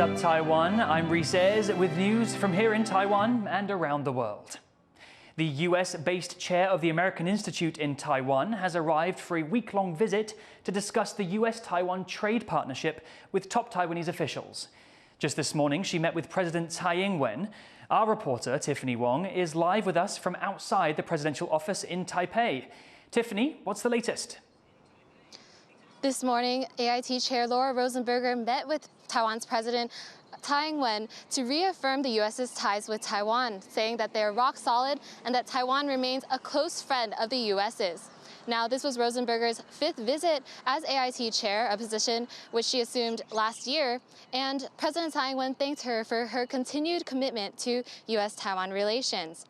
up, Taiwan? I'm Reece with news from here in Taiwan and around the world. The US-based chair of the American Institute in Taiwan has arrived for a week-long visit to discuss the US-Taiwan trade partnership with top Taiwanese officials. Just this morning, she met with President Tsai. Our reporter, Tiffany Wong, is live with us from outside the presidential office in Taipei. Tiffany, what's the latest? This morning, AIT Chair Laura Rosenberger met with Taiwan's President Tsai Ing-wen to reaffirm the U.S.'s ties with Taiwan, saying that they are rock solid and that Taiwan remains a close friend of the U.S.'s. Now, this was Rosenberger's fifth visit as AIT chair, a position which she assumed last year, and President Tsai Ing-wen thanked her for her continued commitment to U.S.-Taiwan relations.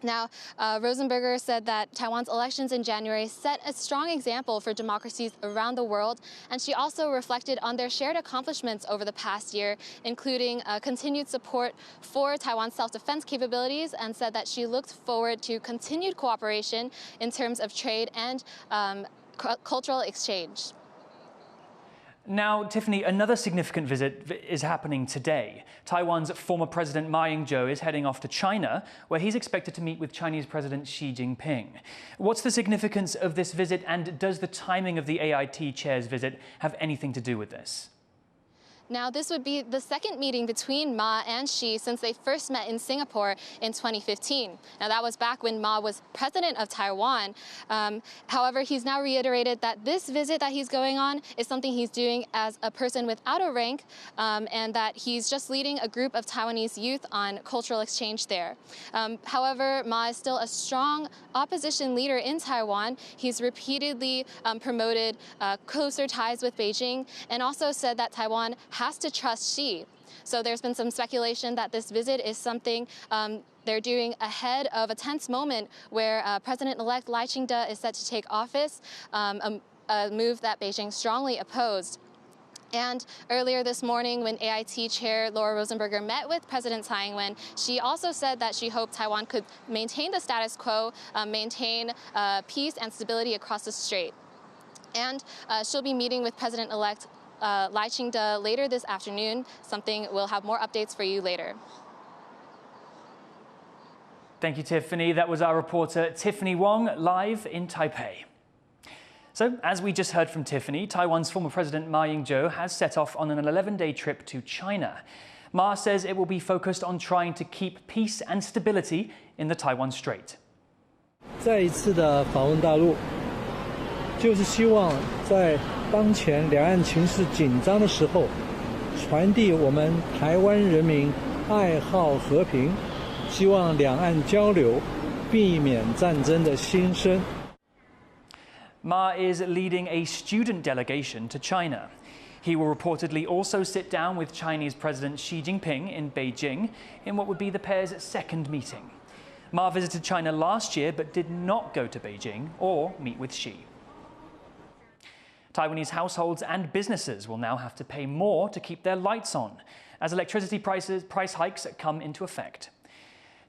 Now, Rosenberger said that Taiwan's elections in January set a strong example for democracies around the world, and she also reflected on their shared accomplishments over the past year, including continued support for Taiwan's self-defense capabilities, and said that she looked forward to continued cooperation in terms of trade and cultural exchange. Now, Tiffany, another significant visit is happening today. Taiwan's former President Ma Ying-jeou is heading off to China, where he's expected to meet with Chinese President Xi Jinping. What's the significance of this visit, and does the timing of the AIT chair's visit have anything to do with this? Now, this would be the second meeting between Ma and Xi since they first met in Singapore in 2015. Now, that was back when Ma was president of Taiwan. However, he's now reiterated that this visit that he's going on is something he's doing as a person without a rank, and that he's just leading a group of Taiwanese youth on cultural exchange there. However, Ma is still a strong opposition leader in Taiwan. He's repeatedly promoted closer ties with Beijing and also said that Taiwan has to trust Xi. So there's been some speculation that this visit is something they're doing ahead of a tense moment where President-elect Lai Ching-te is set to take office, a move that Beijing strongly opposed. And earlier this morning, when AIT Chair Laura Rosenberger met with President Tsai Ing-wen, she also said that she hoped Taiwan could maintain the status quo, maintain peace and stability across the strait. And she'll be meeting with President-elect Lai Ching-te later this afternoon, something we'll have more updates for you later. Thank you, Tiffany. That was our reporter Tiffany Wong, live in Taipei. So, as we just heard from Tiffany, Taiwan's former President Ma Ying-jeou has set off on an 11-day trip to China. Ma says it will be focused on trying to keep peace and stability in the Taiwan Strait. 再一次的访问大陆，就是希望在当前两岸情势紧张的时候，传递我们台湾人民爱好和平，希望两岸交流，避免战争的心声。 Ma is leading a student delegation to China. He will reportedly also sit down with Chinese President Xi Jinping in Beijing in what would be the pair's second meeting. Ma visited China last year but did not go to Beijing or meet with Xi. Taiwanese households and businesses will now have to pay more to keep their lights on as electricity price hikes come into effect.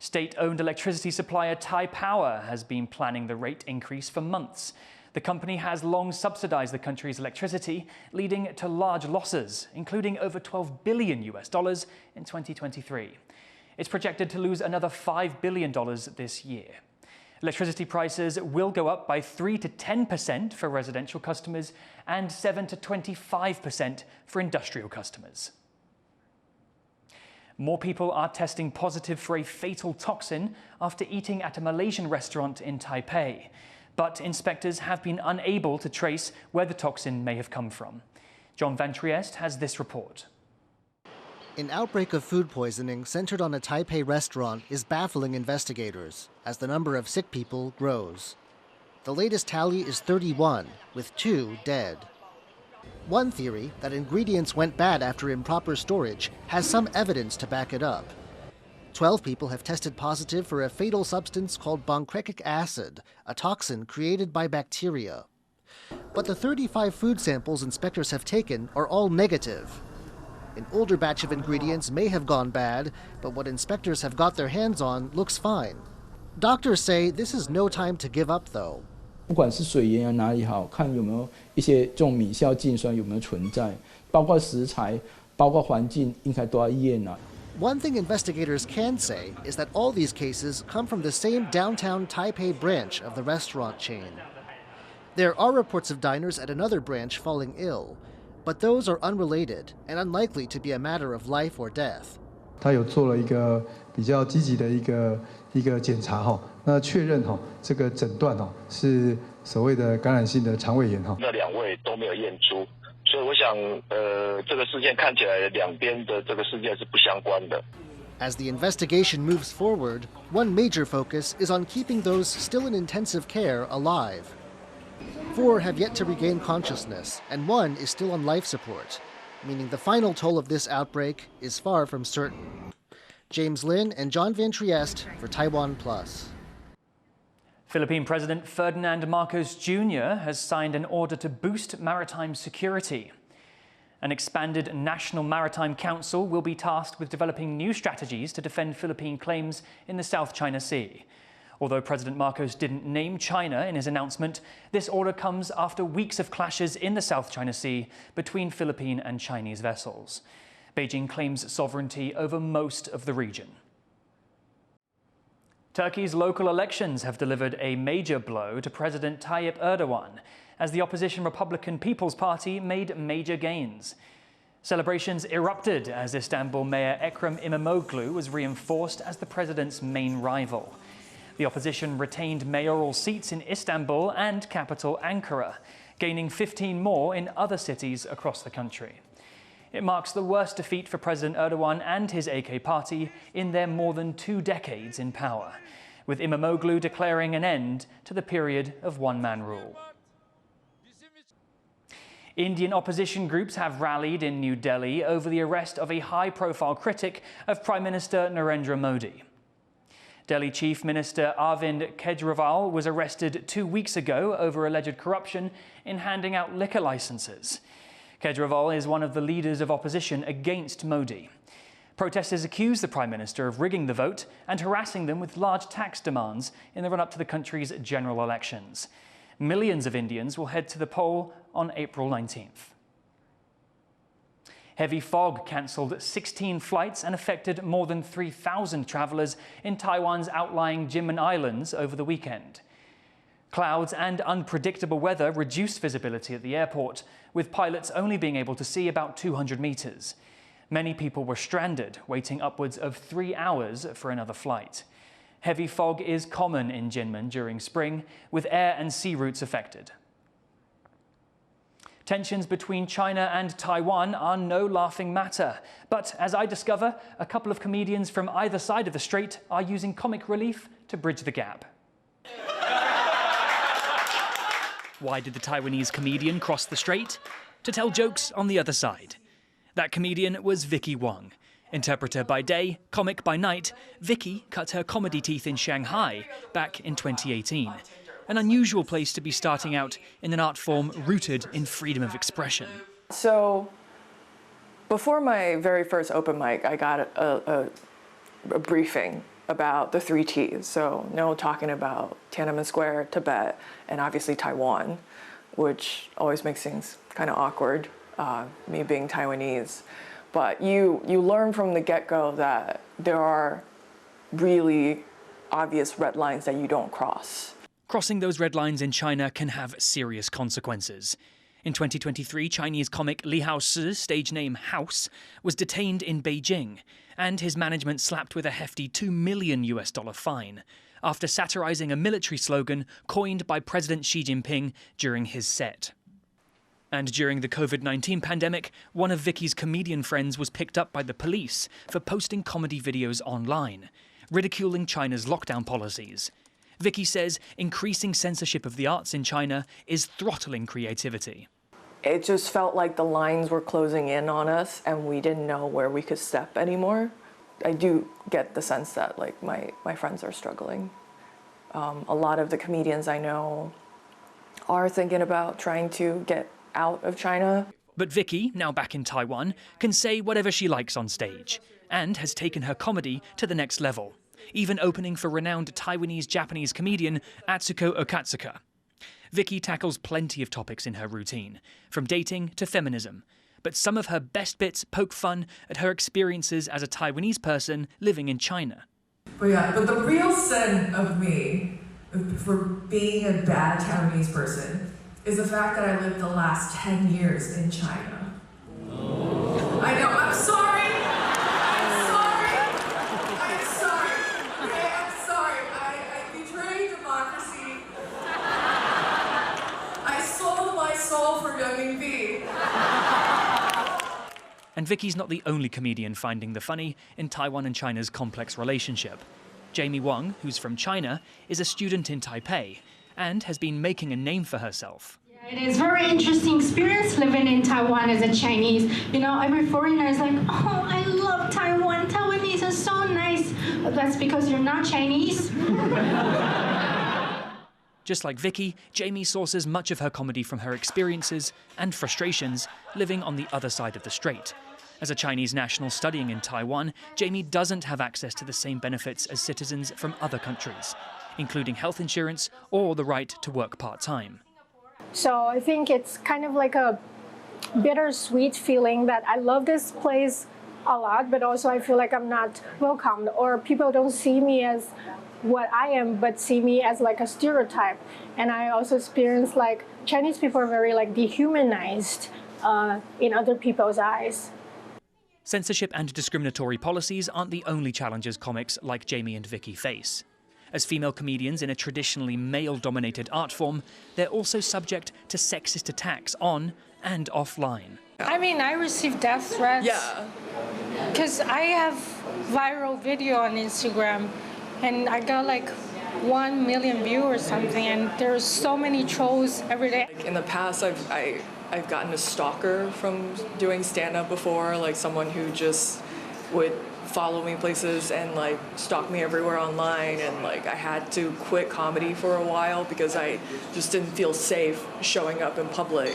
State-owned electricity supplier Taipower has been planning the rate increase for months. The company has long subsidized the country's electricity, leading to large losses, including over $12 billion in 2023. It's projected to lose another $5 billion this year. Electricity prices will go up by 3 to 10% for residential customers and 7 to 25% for industrial customers. More people are testing positive for a fatal toxin after eating at a Malaysian restaurant in Taipei. But inspectors have been unable to trace where the toxin may have come from. John Van Trieste has this report. An outbreak of food poisoning centered on a Taipei restaurant is baffling investigators as the number of sick people grows. The latest tally is 31, with 2 dead. One theory, that ingredients went bad after improper storage, has some evidence to back it up. 12 people have tested positive for a fatal substance called pancreatic acid, a toxin created by bacteria. But the 35 food samples inspectors have taken are all negative. An older batch of ingredients may have gone bad, but what inspectors have got their hands on looks fine. Doctors say this is no time to give up, though. 不管是水源哪里好，看有没有一些这种米酵净酸有没有存在，包括食材包括环境应该都要验啊。 One thing investigators can say is that all these cases come from the same downtown Taipei branch of the restaurant chain. There are reports of diners at another branch falling ill, but those are unrelated and unlikely to be a matter of life or death. 他有做了一个比较积极的一个检查哈，那确认哈这个诊断哈是所谓的感染性的肠胃炎哈。那2位都没有验出，所以我想这个事件看起来两边的这个事件是不相关的。 As the investigation moves forward, one major focus is on keeping those still in intensive care alive. 4 have yet to regain consciousness, and 1 is still on life support, meaning the final toll of this outbreak is far from certain. James Lin and John Van Trieste for TaiwanPlus. Philippine President Ferdinand Marcos Jr. has signed an order to boost maritime security. An expanded National Maritime Council will be tasked with developing new strategies to defend Philippine claims in the South China Sea. Although President Marcos didn't name China in his announcement, this order comes after weeks of clashes in the South China Sea between Philippine and Chinese vessels. Beijing claims sovereignty over most of the region. Turkey's local elections have delivered a major blow to President Tayyip Erdogan, as the opposition Republican People's Party made major gains. Celebrations erupted as Istanbul Mayor Ekrem İmamoğlu was reinforced as the president's main rival. The opposition retained mayoral seats in Istanbul and capital Ankara, gaining 15 more in other cities across the country. It marks the worst defeat for President Erdogan and his AK party in their more than 2 decades in power, with İmamoğlu declaring an end to the period of one-man rule. Indian opposition groups have rallied in New Delhi over the arrest of a high-profile critic of Prime Minister Narendra Modi. Delhi Chief Minister Arvind Kejriwal was arrested 2 weeks ago over alleged corruption in handing out liquor licenses. Kejriwal is one of the leaders of opposition against Modi. Protesters accuse the Prime Minister of rigging the vote and harassing them with large tax demands in the run-up to the country's general elections. Millions of Indians will head to the poll on April 19th. Heavy fog cancelled 16 flights and affected more than 3,000 travellers in Taiwan's outlying Kinmen Islands over the weekend. Clouds and unpredictable weather reduced visibility at the airport, with pilots only being able to see about 200 metres. Many people were stranded, waiting upwards of 3 hours for another flight. Heavy fog is common in Kinmen during spring, with air and sea routes affected. Tensions between China and Taiwan are no laughing matter. But as I discover, a couple of comedians from either side of the strait are using comic relief to bridge the gap. Why did the Taiwanese comedian cross the strait? To tell jokes on the other side. That comedian was Vicky Wong. Interpreter by day, comic by night, Vicky cut her comedy teeth in Shanghai back in 2018. An unusual place to be starting out in an art form rooted in freedom of expression. So, before my very first open mic, I got a briefing about the 3 T's. So, talking about Tiananmen Square, Tibet, and obviously Taiwan, which always makes things kind of awkward, me being Taiwanese. But you learn from the get-go that there are really obvious red lines that you don't cross. Crossing those red lines in China can have serious consequences. In 2023, Chinese comic Li Hao's stage name House was detained in Beijing, and his management slapped with a hefty $2 million fine after satirizing a military slogan coined by President Xi Jinping during his set. And during the COVID-19 pandemic, one of Vicky's comedian friends was picked up by the police for posting comedy videos online, ridiculing China's lockdown policies. Vicky says increasing censorship of the arts in China is throttling creativity. It just felt like the lines were closing in on us and we didn't know where we could step anymore. I do get the sense that my friends are struggling. A lot of the comedians I know are thinking about trying to get out of China. But Vicky, now back in Taiwan, can say whatever she likes on stage and has taken her comedy to the next level, even opening for renowned Taiwanese-Japanese comedian Atsuko Okatsuka. Vicky tackles plenty of topics in her routine, from dating to feminism, but some of her best bits poke fun at her experiences as a Taiwanese person living in China. But the real sin of me for being a bad Taiwanese person is the fact that I lived the last 10 years in China. I know, I'm sorry. Okay, I'm sorry. I betrayed democracy. I sold my soul for Young V. And Vicky's not the only comedian finding the funny in Taiwan and China's complex relationship. Jamie Wang, who's from China, is a student in Taipei and has been making a name for herself. It is a very interesting experience living in Taiwan as a Chinese. You know, every foreigner is like, oh, I love Taiwan. Taiwanese are so nice. But that's because you're not Chinese. Just like Vicky, Jamie sources much of her comedy from her experiences and frustrations living on the other side of the strait. As a Chinese national studying in Taiwan, Jamie doesn't have access to the same benefits as citizens from other countries, including health insurance or the right to work part-time. So I think it's kind of like a bittersweet feeling that I love this place a lot, but also I feel like I'm not welcomed, or people don't see me as what I am, but see me as like a stereotype. And I also experience like Chinese people are very like dehumanized in other people's eyes. Censorship and discriminatory policies aren't the only challenges comics like Jamie and Vicky face. As female comedians in a traditionally male-dominated art form, they're also subject to sexist attacks on and offline. I mean, I received death threats. Yeah. Because I have viral video on Instagram, and I got like 1 million views or something, and there's so many trolls every day. In the past, I've gotten a stalker from doing stand-up before, like someone who just would follow me places and like stalk me everywhere online, and like I had to quit comedy for a while because I just didn't feel safe showing up in public.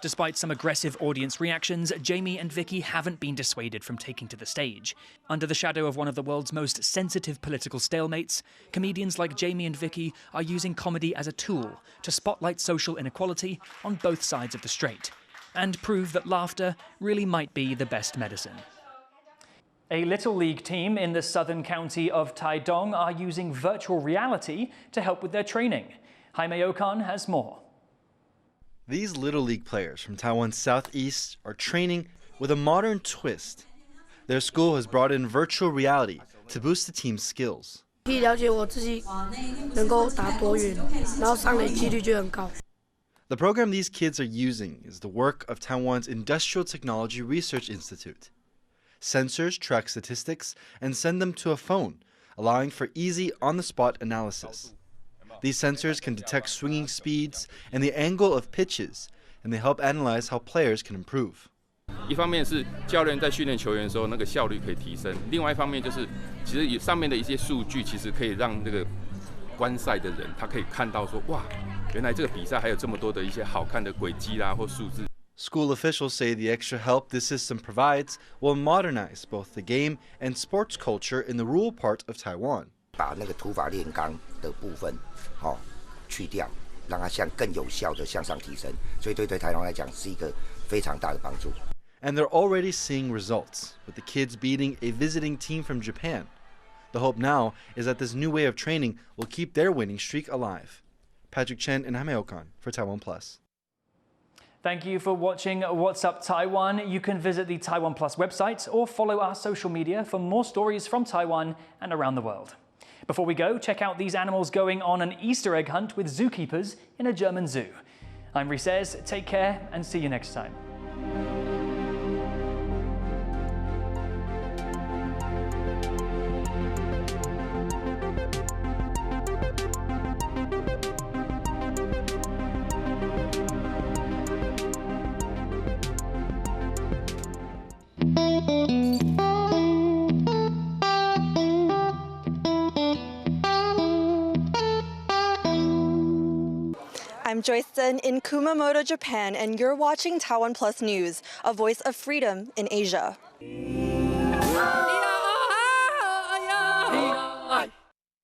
Despite some aggressive audience reactions, Jamie and Vicky haven't been dissuaded from taking to the stage. Under the shadow of one of the world's most sensitive political stalemates, comedians like Jamie and Vicky are using comedy as a tool to spotlight social inequality on both sides of the strait and prove that laughter really might be the best medicine. A Little League team in the southern county of Taidong are using virtual reality to help with their training. Jaime Okan has more. These Little League players from Taiwan's southeast are training with a modern twist. Their school has brought in virtual reality to boost the team's skills. The program these kids are using is the work of Taiwan's Industrial Technology Research Institute. Sensors track statistics and send them to a phone, allowing for easy on-the-spot analysis. These sensors can detect swinging speeds and the angle of pitches, and they help analyze how players can improve. 一方面是教练在训练球员的时候，那个效率可以提升；另外一方面就是，其实上面的一些数据，其实可以让这个观赛的人，他可以看到说，哇，原来这个比赛还有这么多的一些好看的轨迹啦或数字。 School officials say the extra help this system provides will modernize both the game and sports culture in the rural part of Taiwan. 把那个土法炼钢的部分，去掉，让它更有效的向上提升，所以对台湾来讲是一个非常大的帮助。 And they're already seeing results, with the kids beating a visiting team from Japan. The hope now is that this new way of training will keep their winning streak alive. Patrick Chen and Jaime Okan for TaiwanPlus. Thank you for watching What's Up Taiwan. You can visit the TaiwanPlus website or follow our social media for more stories from Taiwan and around the world. Before we go, check out these animals going on an Easter egg hunt with zookeepers in a German zoo. I'm Reece. Take care and see you next time. I'm Joyce Sun in Kumamoto, Japan, and you're watching TaiwanPlus News, a voice of freedom in Asia.